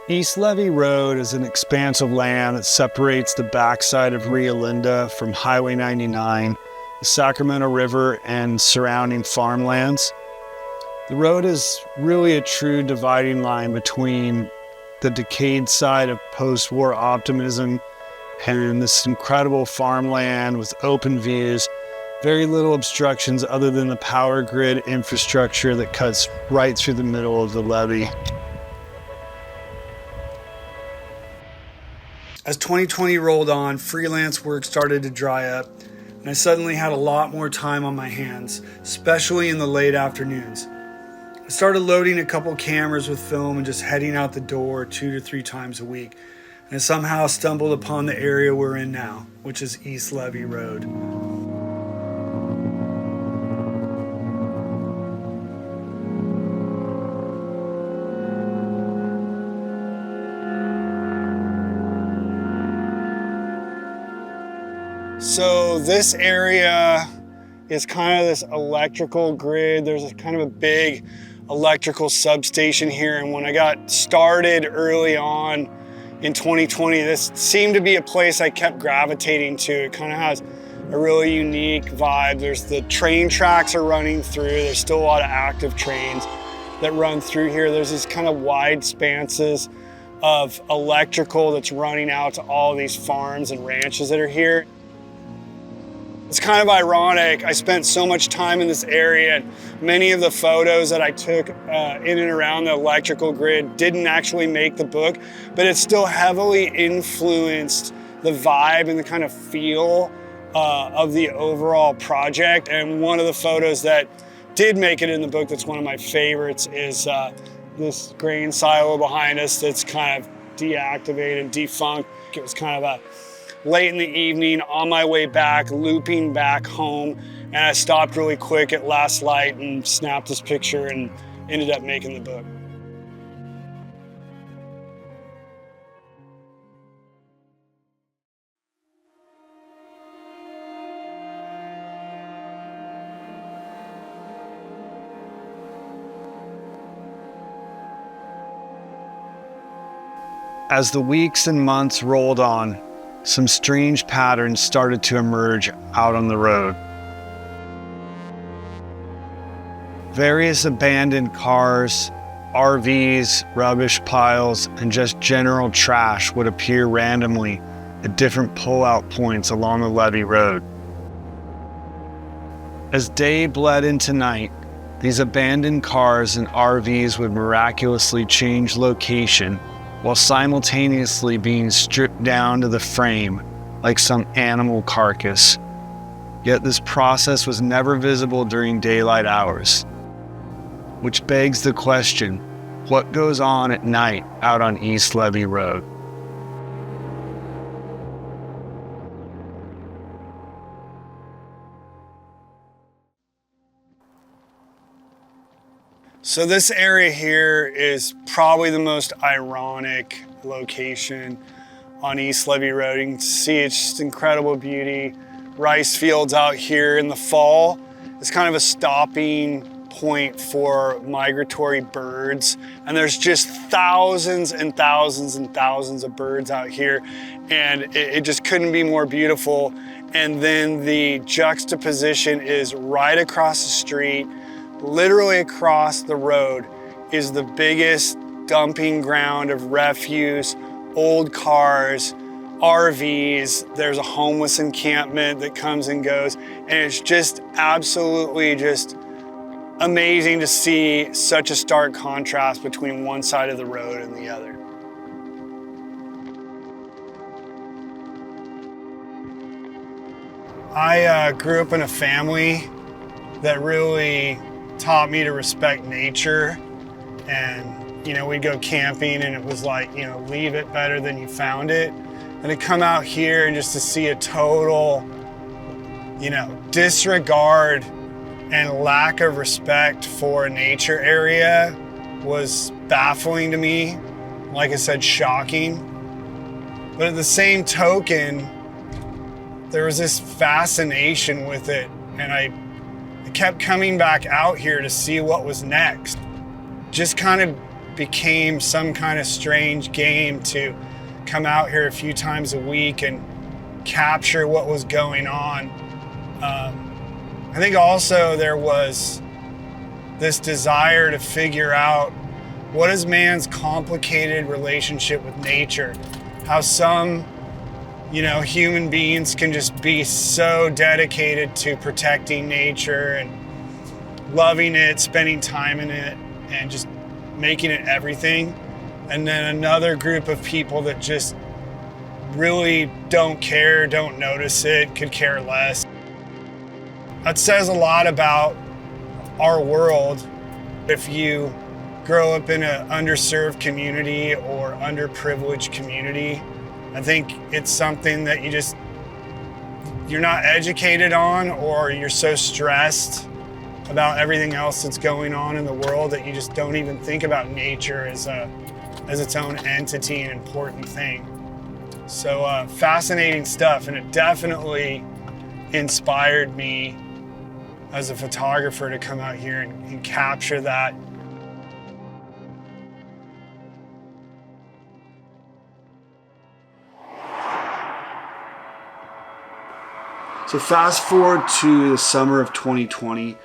East Levee Road is an expanse of land that separates the backside of Rio Linda from Highway 99, the Sacramento River, and surrounding farmlands. The road is really a true dividing line between the decayed side of post-war optimism and this incredible farmland with open views, very little obstructions other than the power grid infrastructure that cuts right through the middle of the levee. As 2020 rolled on, freelance work started to dry up, and I suddenly had a lot more time on my hands, especially in the late afternoons. I started loading a couple cameras with film and just heading out the door 2 to 3 times a week, and I somehow stumbled upon the area we're in now, which is East Levee Road. So this area is kind of this electrical grid. There's kind of a big electrical substation here. And when I got started early on in 2020, this seemed to be a place I kept gravitating to. It kind of has a really unique vibe. There's the train tracks are running through. There's still a lot of active trains that run through here. There's these kind of wide expanses of electrical that's running out to all these farms and ranches that are here. It's kind of ironic. I spent so much time in this area, and many of the photos that I took in and around the electrical grid didn't actually make the book, but it still heavily influenced the vibe and the kind of feel of the overall project. And one of the photos that did make it in the book that's one of my favorites is this grain silo behind us that's kind of deactivated, defunct. It was kind of a late in the evening, on my way back, looping back home, and I stopped really quick at last light and snapped this picture and ended up making the book. As the weeks and months rolled on, some strange patterns started to emerge out on the road. Various abandoned cars, RVs, rubbish piles, and just general trash would appear randomly at different pull-out points along the Levee Road. As day bled into night, these abandoned cars and RVs would miraculously change location while simultaneously being stripped down to the frame like some animal carcass. Yet this process was never visible during daylight hours. Which begs the question, what goes on at night out on East Levee Road? So this area here is probably the most ironic location on East Levee Road. You can see it's just incredible beauty. Rice fields out here in the fall. It's kind of a stopping point for migratory birds. And there's just thousands and thousands and thousands of birds out here. And it just couldn't be more beautiful. And then the juxtaposition is right across the street. Literally across the road is the biggest dumping ground of refuse, old cars, RVs. There's a homeless encampment that comes and goes. And it's just absolutely just amazing to see such a stark contrast between one side of the road and the other. I grew up in a family that really taught me to respect nature, and we'd go camping and it was like, leave it better than you found it. And to come out here and just to see a total, disregard and lack of respect for a nature area was baffling to me. Like I said, shocking. But at the same token, there was this fascination with it, and I kept coming back out here to see what was next. Just kind of became some kind of strange game to come out here a few times a week and capture what was going on. I think also there was this desire to figure out what is man's complicated relationship with nature, how some human beings can just be so dedicated to protecting nature and loving it, spending time in it, and just making it everything. And then another group of people that just really don't care, don't notice it, could care less. That says a lot about our world. If you grow up in an underserved community or underprivileged community, I think it's something that you're not educated on, or you're so stressed about everything else that's going on in the world that you just don't even think about nature as its own entity and important thing. So fascinating stuff, and it definitely inspired me as a photographer to come out here and capture that. So fast forward to the summer of 2020,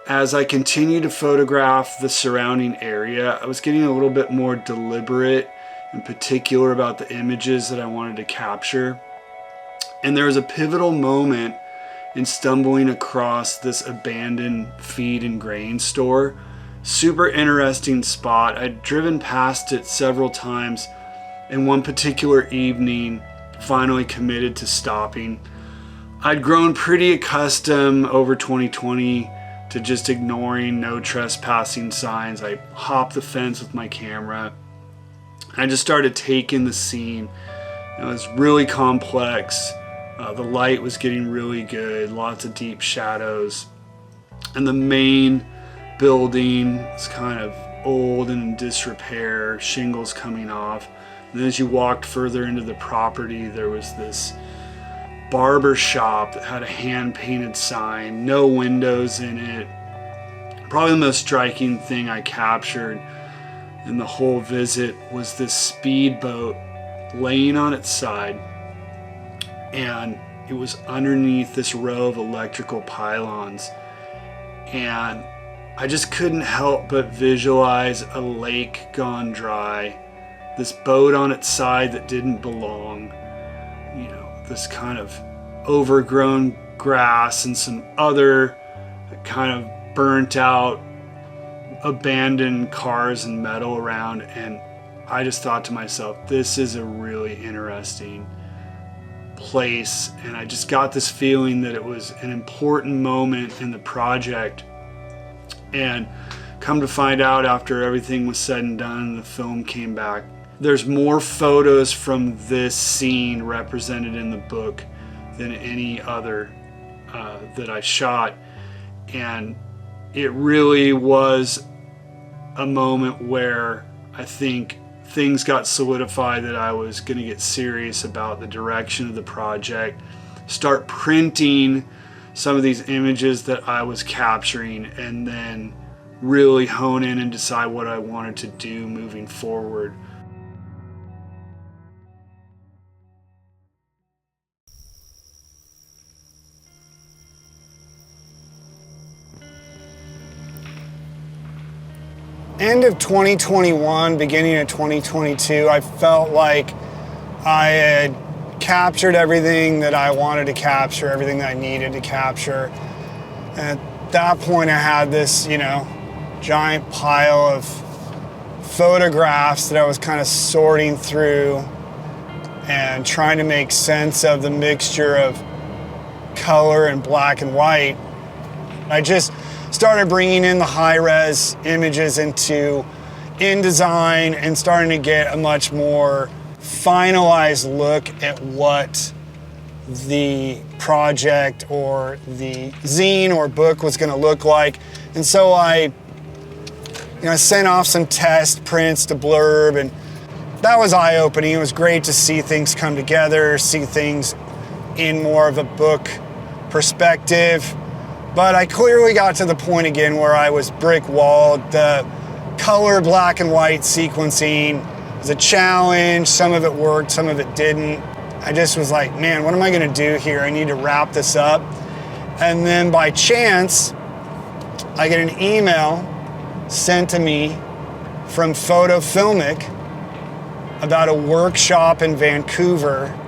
as I continued to photograph the surrounding area, I was getting a little bit more deliberate and particular about the images that I wanted to capture. And there was a pivotal moment in stumbling across this abandoned feed and grain store. Super interesting spot. I'd driven past it several times, and one particular evening finally committed to stopping. I'd grown pretty accustomed over 2020 to just ignoring no trespassing signs. I hopped the fence with my camera. I just started taking the scene. It was really complex. The light was getting really good, lots of deep shadows. And the main building was kind of old and in disrepair, shingles coming off. And then as you walked further into the property, there was this barber shop that had a hand-painted sign, no windows in it. Probably the most striking thing I captured in the whole visit was this speedboat laying on its side, and it was underneath this row of electrical pylons, and I just couldn't help but visualize a lake gone dry, this boat on its side that didn't belong, this kind of overgrown grass and some other kind of burnt out abandoned cars and metal around. And I just thought to myself, this is a really interesting place. And I just got this feeling that it was an important moment in the project. And come to find out, after everything was said and done and the film came back, there's more photos from this scene represented in the book than any other that I shot. And it really was a moment where I think things got solidified that I was going to get serious about the direction of the project, start printing some of these images that I was capturing, and then really hone in and decide what I wanted to do moving forward. End of 2021, beginning of 2022, I felt like I had captured everything that I wanted to capture, everything that I needed to capture. And at that point, I had this, giant pile of photographs that I was kind of sorting through and trying to make sense of the mixture of color and black and white. I just started bringing in the high-res images into InDesign and starting to get a much more finalized look at what the project or the zine or book was going to look like. And so I sent off some test prints to Blurb, and that was eye-opening. It was great to see things come together, see things in more of a book perspective. But I clearly got to the point again where I was brick-walled. The color black and white sequencing was a challenge. Some of it worked, some of it didn't. I just was like, man, what am I gonna do here? I need to wrap this up. And then by chance, I get an email sent to me from Fotofilmic about a workshop in Vancouver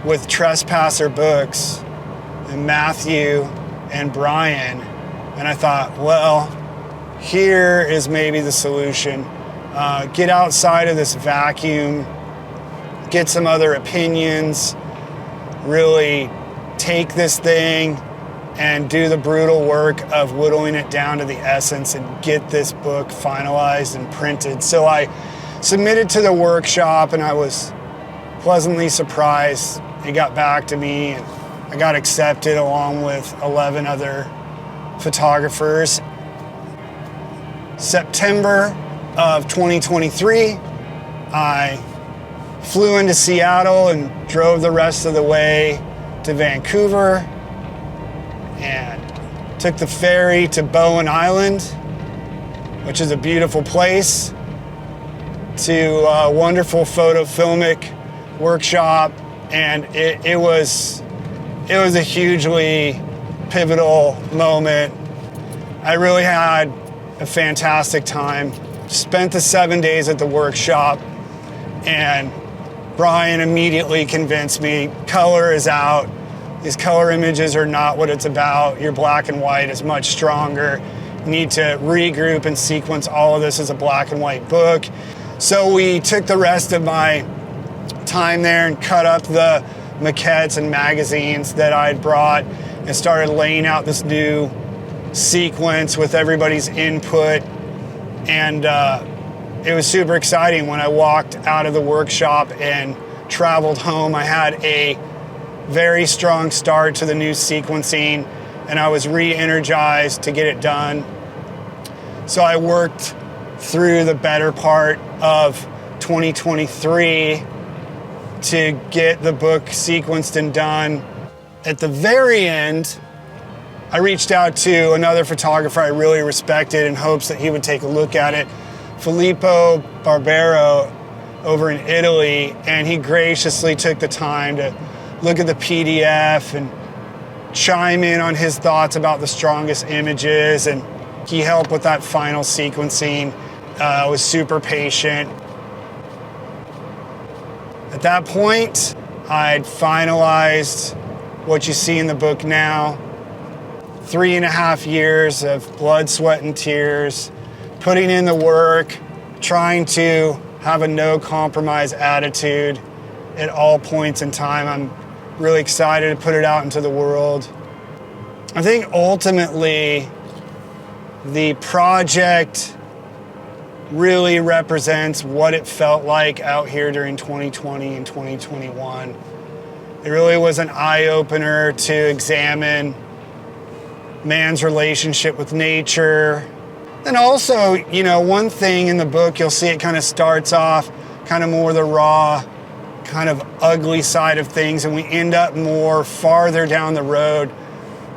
with Trespasser books and Matthew and Bryan. And I thought, well, here is maybe the solution. Get outside of this vacuum, get some other opinions, really take this thing and do the brutal work of whittling it down to the essence and get this book finalized and printed. So I submitted to the workshop and I was pleasantly surprised. It got back to me and I got accepted along with 11 other photographers. September of 2023, I flew into Seattle and drove the rest of the way to Vancouver and took the ferry to Bowen Island, which is a beautiful place, to a wonderful Fotofilmic workshop, and it was a hugely pivotal moment. I really had a fantastic time. Spent the 7 days at the workshop, and Bryan immediately convinced me, color is out. These color images are not what it's about. Your black and white is much stronger. You need to regroup and sequence all of this as a black and white book. So we took the rest of my time there and cut up the maquettes and magazines that I'd brought and started laying out this new sequence with everybody's input. And it was super exciting. When I walked out of the workshop and traveled home, I had a very strong start to the new sequencing, and I was re-energized to get it done. So I worked through the better part of 2023 to get the book sequenced and done. At the very end, I reached out to another photographer I really respected in hopes that he would take a look at it, Filippo Barbero over in Italy, and he graciously took the time to look at the PDF and chime in on his thoughts about the strongest images, and he helped with that final sequencing. Was super patient. At that point, I'd finalized what you see in the book now. 3.5 years of blood, sweat, and tears, putting in the work, trying to have a no compromise attitude at all points in time. I'm really excited to put it out into the world. I think ultimately the project really represents what it felt like out here during 2020 and 2021. It really was an eye-opener to examine man's relationship with nature. And also, you know, one thing in the book, you'll see it kind of starts off kind of more the raw, kind of ugly side of things, and we end up more farther down the road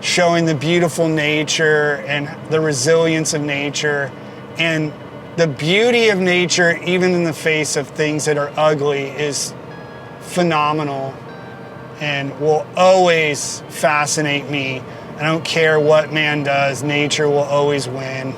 showing the beautiful nature and the resilience of nature and the beauty of nature, even in the face of things that are ugly, is phenomenal and will always fascinate me. I don't care what man does, nature will always win.